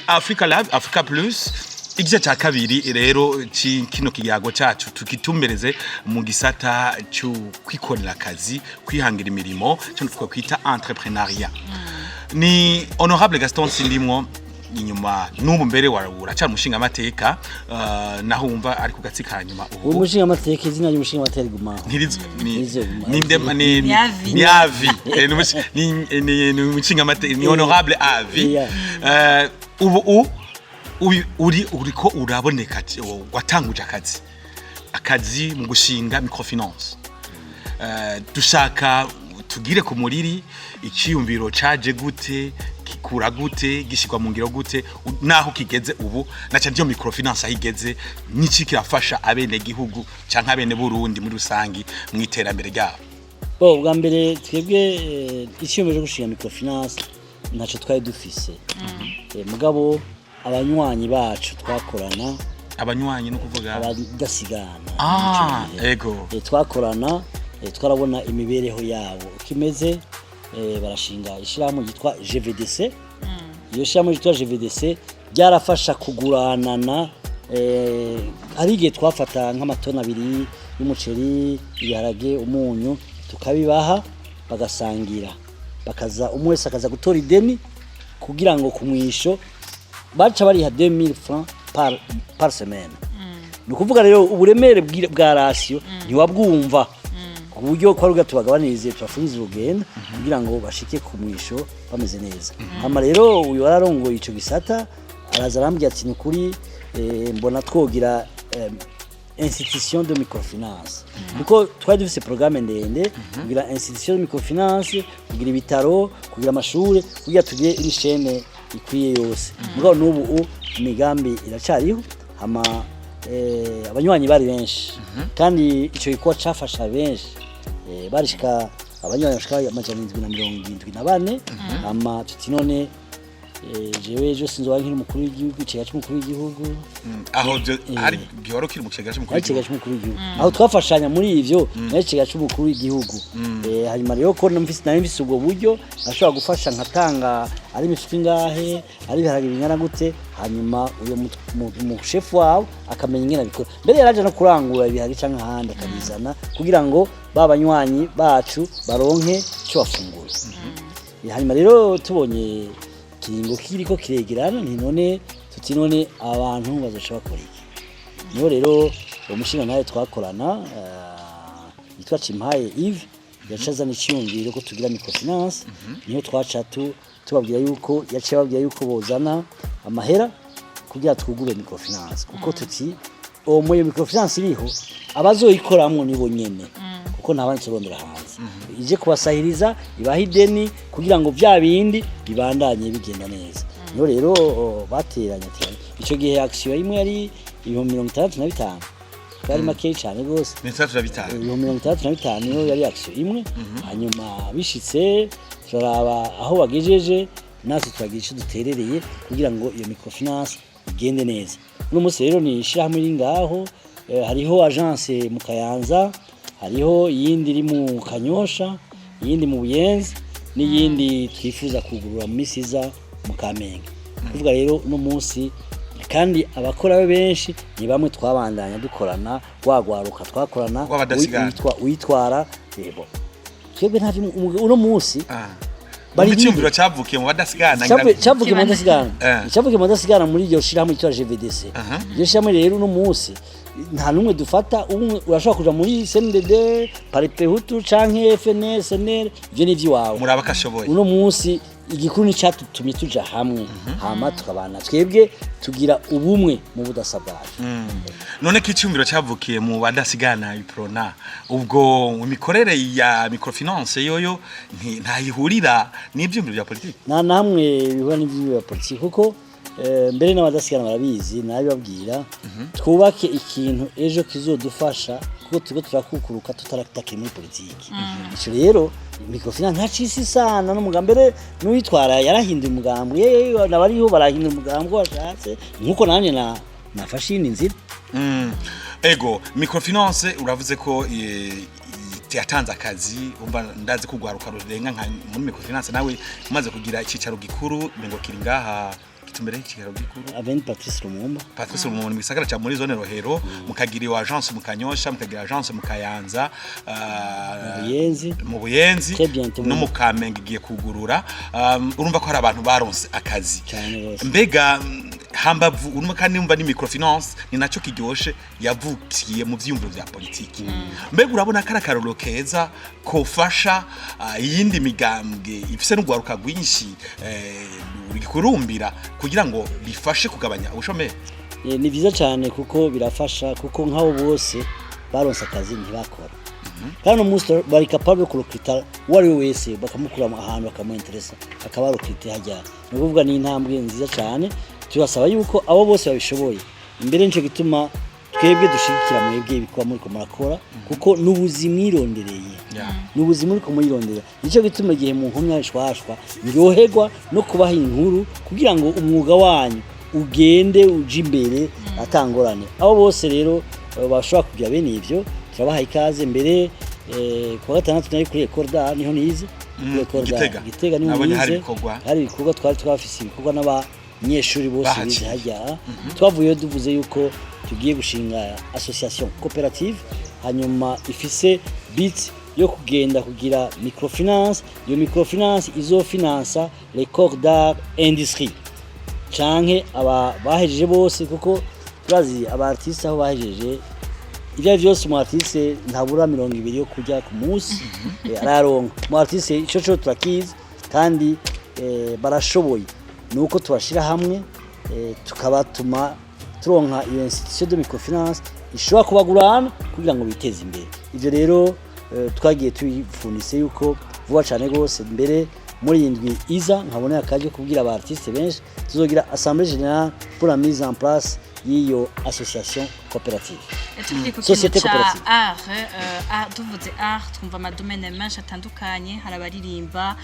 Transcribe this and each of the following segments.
Africa Plus igice cya kabiri rero kino kiyago cyacu tukitumbereze mu gisata cyo kwikorera akazi kwihangira imirimo cyo twakwita entrepreneuriat. Ni honorable Gaston Sindimwo inyuma n'ubu mbere uracyari umushinga amateka naho wumva ari ku gatsi ka nyuma ubu umushinga amateka izina ry'umushinga amateka guma ni avi ni umushinga amateka ni honorable avi ubu uriko uraboneka watanguje akazi mu gushinga microfinance dushaka tugire ku muriri ikiyumviro caje gute kikura gute gishikwa mu ngiro gute naho kigeze ubu naca ryo microfinance ahigeze n'iki kirafasha abene gihugu canka abene Burundi muri rusangi mu iterambere ryabo. Bwa mbere twebwe ikiyumviro gushinga microfinance naco twari dufise mugabo abanywanyi bacu twakorana abanywanyi no kuvuga abadasigana ego twakorana twarabona imibereho yabo ukimeze barashinga ishyirahamwe yitwa GVDC iyo shyirahamwe yitwa GVDC byarafasha kuguranana hari igihe twafata nk'amatona 2 y'umuceri ibiharage umunyu tukabibaha bagasangira bakaza umwe wese akaza gutora ideni kugira ngo kumwisho baca bariha 2000 francs par semaine. Nukuvuga rero uburemere bwa ratio ntiwabwumva kuburyo kwa ruga tubagabanirize twafunze urugendo kugira ngo bashike ku mwisho bameze neza. Hama rero uyu wararongo ico gisata araza arambye ati nikuri mbona twogira institution de microfinance. Nuko twari dufise programme ndende kugira institution de microfinance kugira ibitaro kugira amashure kugira tugire iri chaîne ikwiye yose. Mugabo n'ubu imigambi iracariho hama abanywanyi bari benshi kandi ico gikwa cafasha benshi barishika abanywanyi bashika amajana 774 ama tuti none jewe je sinzoba nkiri mukuru w'igihugu cyaga cy'umukuru w'igihugu aho ari byorokira mu cyaga cy'umukuru w'igihugu aho twafashanya muri ivyo nayo cyaga cy'umukuru w'igihugu hanyuma rero ko namfise ubwo buryo ashobora gufasha nkatanga ari imifuko ingahe ari biharage bingana gute hanyuma uyo mu chef wawe akamenya ingena bikora mbere yaraje no kurangura ibiharage canke handi akabizana kugira ngo babanywanyi bacu baronke cyo bafungura hanyuma rero tubonye kiringo kiriko kiregerana none tuti none abantu bazoca bakora iki niho rero umushinga nawe twakorana yitwa Cimpaye Yves yacaza n'ikiyumviro ko tugira microfinance niho twaca tubabwira yuko yaciye babwira yuko bozana amahera kugira twugure microfinance kuko tuti mu microfinance iriho abazoyikoramwo nibo nyene kuko ntabandi turondera hanze ije kubasahiriza ibaha ideni kugira ngo bya bindi bibandanye bigenda neza niho rero bateranya ico gihe action imwe yari 65 kari make cyane gose 65 niho yari action imwe hanyuma bishitse turaba aho bagejeje natwe twagira ico duterereye kugira ngo iyo microfinance igende neza no munsi rero ni ishyirahamwe iri ngaho hariho agence mu Kayanza hariho yindi iri mu Kanyosha yindi mu Buyenzi n'iyindi twifuza kugurura mu misiza mu Kamenge kuvuga rero no munsi kandi abakora benshi ni bamwe twabandanya dukorana wagwaruka twakorana witwara yebo twebwe nta uno munsi bari cyumviro cyavukiye mu badasigana cyavukiye mu badasigana muri iryo shirahamwe cyitwa GVDC iryo shirahamwe rero no munsi nta numwe dufata umwe urashobora kuja muri CNDD Paripehutu canke FNL SNL ivyo ni vyiwawe muraba kashoboye uno munsi igikuru ni cyatutumye tuja hamwe hama tukabana twebwe tugira ubumwe mu budasa bwacu none ko icyumviro cyavukiye mu badasigana iprona ubwo imikorere ya microfinance yoyo ntayihurira n'ibyumviro bya politiki na namwe bihura n'ibyumviro bya politiki kuko mbere n'abadasigana barabizi nabibabwira twubake ikintu ejo kizodufasha kuko tugo turakukuruka tutarataka muri politiki ico rero microfinance ntacisi sana n'umugambere n'uwitwara yarahinduye umugambwe nabariho barahindura umugambwe washatse nkuko nanje nafashe inzira ego microfinance uravuze ko yatanze akazi umva ndazi kugwaruka rurenga nka muri microfinance nawe umaze kugira icicaro gikuru ngo kiri ngaha tumbere y'ikigaro gikuru Avenue Patrice Lumumba Patrice mu gisagara ca muri zone Rohero mukagira iyo agence mu Kanyosha mukagira agence mu Kayanza mu Buyenzi no mu Kamenge igiye kugurura urumva ko hari abantu baronse akazi mbega hambavu urumva kandi umva ni microfinance ni naco kiryoshe yavukiye mu vyumviro vya politiki mbega urabona karakaroro keza kofasha iyindi migambwe ifise n'ugwaruka rwinshi urikurumbira kugira ngo bifashe kugabanya ubushomeri ni vyiza cyane kuko birafasha kuko nk'abo bose baronse akazi ntibakora kandi umunsi bari capable yo kurukita wari wese bakamukura ahantu bakamuinteresa akabarukite hajya no kuvuga ni intambwe nziza cyane turasaba yuko abo bose babishoboye imbere nce gituma twebwe dushigikira mu bibwe bikwa muri ko murakora kuko n'ubuzimwirondereye n'ubuzima uri ko muyirondera nicyo gituma gihe mu nkomya ishwashwa nyoherwa no kubaha inkuru kugira ngo umwuga wanyu ugende uje imbere atangorane abo bose rero bashobora kugira bene ivyo turabaha ikaze mbere kwa gatandatu nari kuri Ecorda niho nize Gitega niho nize hari ibikorwa twari twafise ibikorwa n'abanyeshuri bose bize hajya twavuye duvuze yuko tugiye gushinga association coopérative hanyuma ifise bit yo kugenda kugira microfinance iyo microfinance izofinansa les corps d'art industrie canke aba bahejeje bose kuko turazi aba artiste aho bahejeje ivyo vyose mu artiste ntabura 200 yo kujya ku munsi araronka mu artiste ico turakizi kandi barashoboye nuko tubashira hamwe tukabatuma turonka iyo institution de microfinance ishobora kubagurana kugira ngo biteze imbere ivyo rero twagiye tuyifunise yuko vuba cyane gose mbere muri indwi iza nkabona akaje kubwira aba artiste benshi tuzogira assemblée générale pour la mise en place y'iyo association coopérative société coopérative tuvuze art twumva amadomene menshi atandukanye hari abaririmba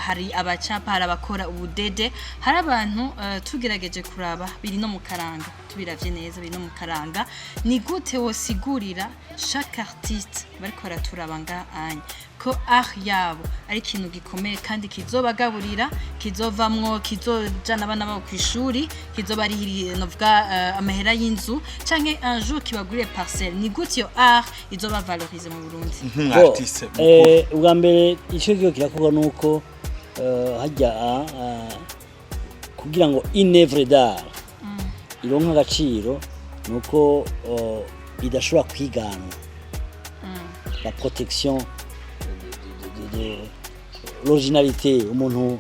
hari abacapa hari abakora ubudede hari abantu tugerageje kuraba biri no mu karanga tubiravye neza biri no mu karanga ni gute wosigurira chaque artiste bariko baraturaba ngahanye ko yabo ari ikintu gikomeye kandi kizobagaburira kizovamwo kizojana abana babo kwishuri kizobari novuga amahera y'inzu canke un jour kibaguriye parcelle ni gute yo izoba valoriser mu Burundi artiste ubwa mbere ico gihe kirakorwa nuko hajya kugira ngo une œuvre d'art ironka agaciro nuko idashobora kwigana la protection de l'originalité umuntu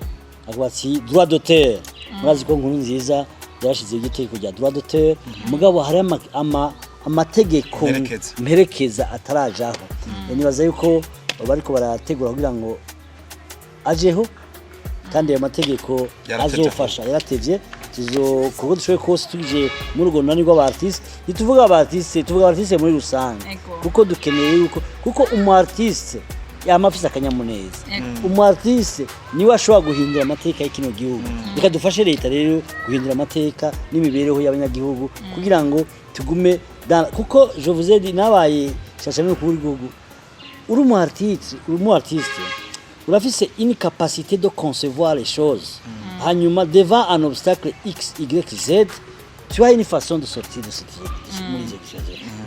agwatsi droit d'auteur murazi ko nkuru nziza yarashize igiteko rya droit d'auteur mugabo hari amategeko mperekeza atarajaho nibaza yuko bariko barategura kugira ngo ajeho kandi ayo mategeko azofasha yaratevye kuko dushoboye kose tuje muri urwo runani rw'abartiste ntituvuga abartiste muri rusange kuko dukeneye yuko kuko umu-artiste yamafise akanyamuneza umu-artiste niwe ashobora guhindura amateka y'ikino gihugu reka dufashe leta rero guhindura amateka n'imibereho y'abanyagihugu kugira ngo tugume kuko je vous ai dit nabaye shashame ku gihugu uri umu-artiste urafise une capacité de concevoir les choses hanyuma devant un obstacle x y z tu as une façon de sortir de cette situation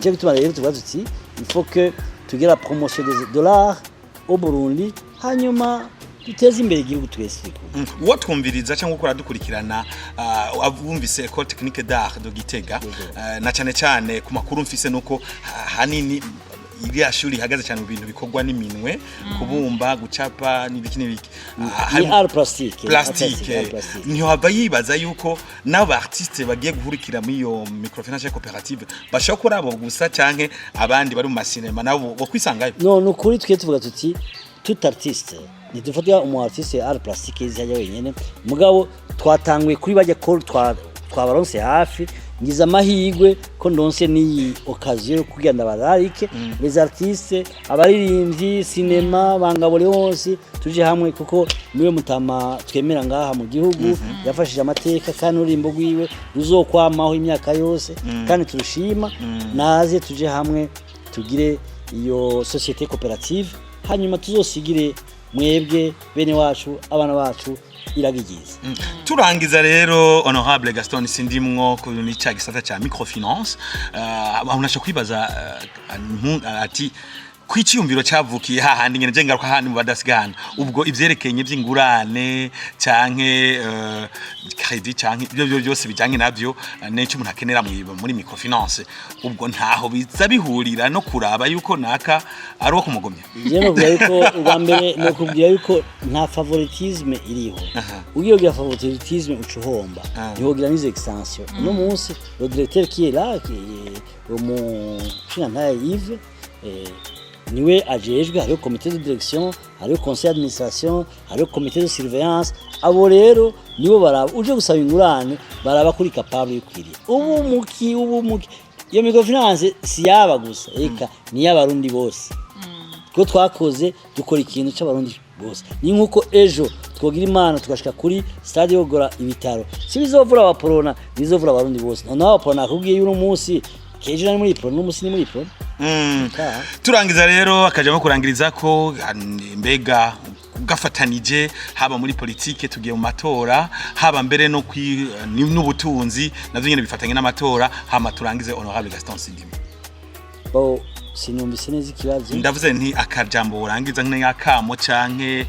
je bituma rero tubaza uti il faut que tugire la promotion de l'art au Burundi hanyuma tuteze imbere igihugu twese uwo twumviriza cyangwa ukora dukurikirana abumvise École Technique d'Art de Gitega na cyane cyane ku makuru mfise nuko hanini iriya shuri ihagaze cyane mu bintu bikorwa n'iminwe kubumba gucapa n'ibiki ni art plastique niho haba yibaza yuko n'aba artiste bagiye guhurikira muri iyo microfinance coopérative bashaka kora abo gusa canke abandi bari mu masinema nabo bo kwisangayo no kuri twe tuvuga tuti tout artiste ni dufatira umu artiste art plastique izajya wenyene mugabo twatangwe kuri bajya call twabaronse hafi ngiza amahigwe ko ndonse niyi occasion kugira ndabararike les artistes abaririmbyi cinema bangabore hose tuje hamwe kuko niwe mutama twemera ngaha mu gihugu yafashije amateka kandi urimbo gwiwe ruzokwamaho imyaka yose kandi turushima naze tuje hamwe tugire iyo société coopérative hanyuma tuzosigire mwebwe bene wacu abana bacu iragigiza. Turangiza rero honorable Gaston Sindimwo ku nica gisata cha microfinance unasha kwibaza ati kwiciyumviro cyavukiye hahandi ngene jengaruka handi mu badasigana ubwo ivyerekenye by'ingurane canke credit canke ibyo byose bijanye navyo n'icyo umuntu akenera muri microfinance ubwo ntaho biza bihurira no kuraba yuko naka ari wo kumugomya. Je no kugira yuko ubwa mbere no kugira yuko nta favoritisme iriho. Ugiye kugira favoritisme ucuhomba nihogira nize extension no munsi le directeur qui est là mu china Yves niwe ajejwe hariho comité de direction hariho conseil d'administration hariho comité de surveillance abo rero nibo baraba uje gusaba ingurane baraba kuri capable y'ukwiriye ubumuki iyo microfinance si yaba gusa eka ni y'abarundi bose ko twakoze dukora ikintu cy'abarundi bose ni nkuko ejo twogira imana tugashika kuri stade yo gora ibitaro si bizovura abaporona bizovura abarundi bose noneho abaporona akubwiye y'uno munsi keje nari muri pro n'umusi ni muri pro. Turangiza rero akajamo kurangiriza ko mbega gafatanije haba muri politike tugiye mu matora haba mbere no n'ubutunzi navyo nyene bifatanye n'amatora hama turangize honorable Gaston Sindimwo. Bo sinumvise neza ikibazo. Ndavuze nti akajambo urangiza nk'akamo canke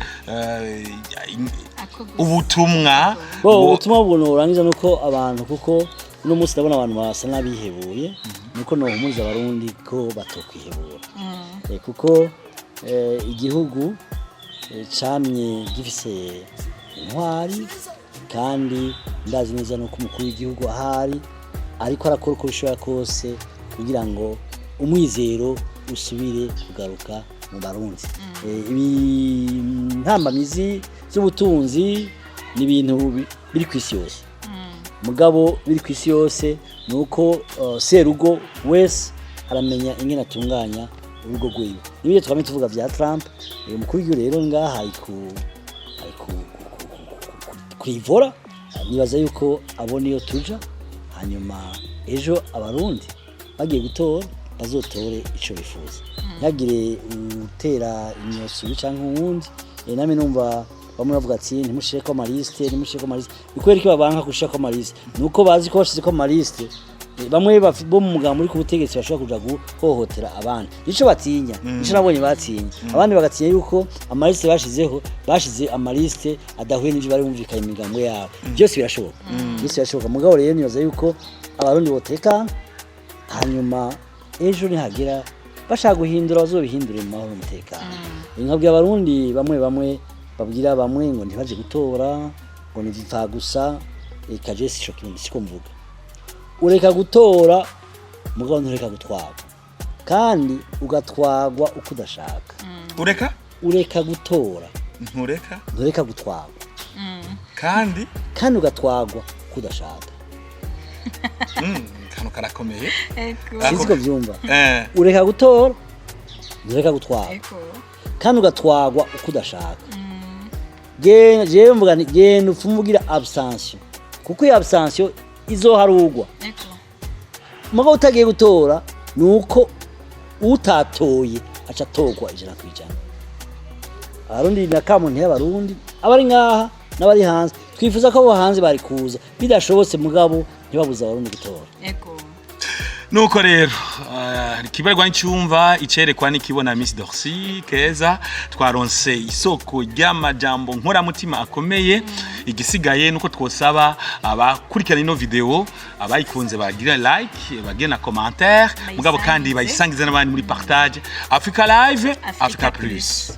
ubutumwa. Bo ubutumwa bwo urangiza nuko abantu kuko no munsi ndabona abantu basa nabihebuye nuko no humuza abarundi ko batokwihebura kuko igihugu camye gifise intwari kandi ndazi neza nuko umukuru w'igihugu ahari ariko arakora uko bishobora kose kugira ngo umwizero usubire kugaruka mu Barundi. Intambamizi z'ubutunzi ni ibintu biri kwisi yose mugabo biri kwisi yose nuko serugo wese aramenya ingene atunganya urugo rwiwe nibiye twame tuvuga vya Trump umukuru w'igihugu rero ngaha ariku kwivora nibaza yuko abona iyo tuja hanyuma ejo abarundi bagiye gutora bazotore ico bifuza ntagire utera imyoso canke uwundi name numva bamwe bavuga ati ntimushire amaliste bikwere ko babanka kushira amaliste nuko bazi ko bashize ko amaliste bamwe bo mu mugambo muri ku butegetsi bashobora kuja guhohotera abandi ico batinya ico nabonye batinya abandi bagatinya yuko amaliste bashize amaliste adahuye n'ivyo bari bumvikanye imigambo yabo byose birashoboka mugabo rero nibaza yuko abarundi boteka hanyuma ejo nihagira bashaka guhindura bazobihindure mu mahoro n'umutekano inkabwe abarundi bamwe babwira bamwe ngo ntibaje gutora ngo nivipfa gusa ekaje sico kintu siko mvuga ureka gutora mugabo ntureka gutwagwa kandi ugatwagwa uko udashaka ureka gutora ntureka gutwagwa kandi ugatwagwa uko udashaka kano karakomeye siko byumva ureka gutora ntureka gutwagwa kandi ugatwagwa uko udashaka je mvuga ni genda upfumugira abstention kuko iyo abstention izoharugwa mugabo utagiye gutora nuko utatoye aca togwa ijana kwijana abarundi nakamuntu y'abarundi abari ngaha n'abari hanze twifuza ko abo hanze bari kuza bidashobotse mugabo ntibabuza abarundi gutora nuko rero kibarwa n'icyumva icerekwa n'ikibona Miss Dorcy Keza twaronse isoko ry'amajambo nkora mutima akomeye igisigaye nuko twosaba abakurikirana ino video abayikunze bagira like bagira na commentaire mugabo kandi bayisangize n'abandi muri partage Africa Live Africa Plus.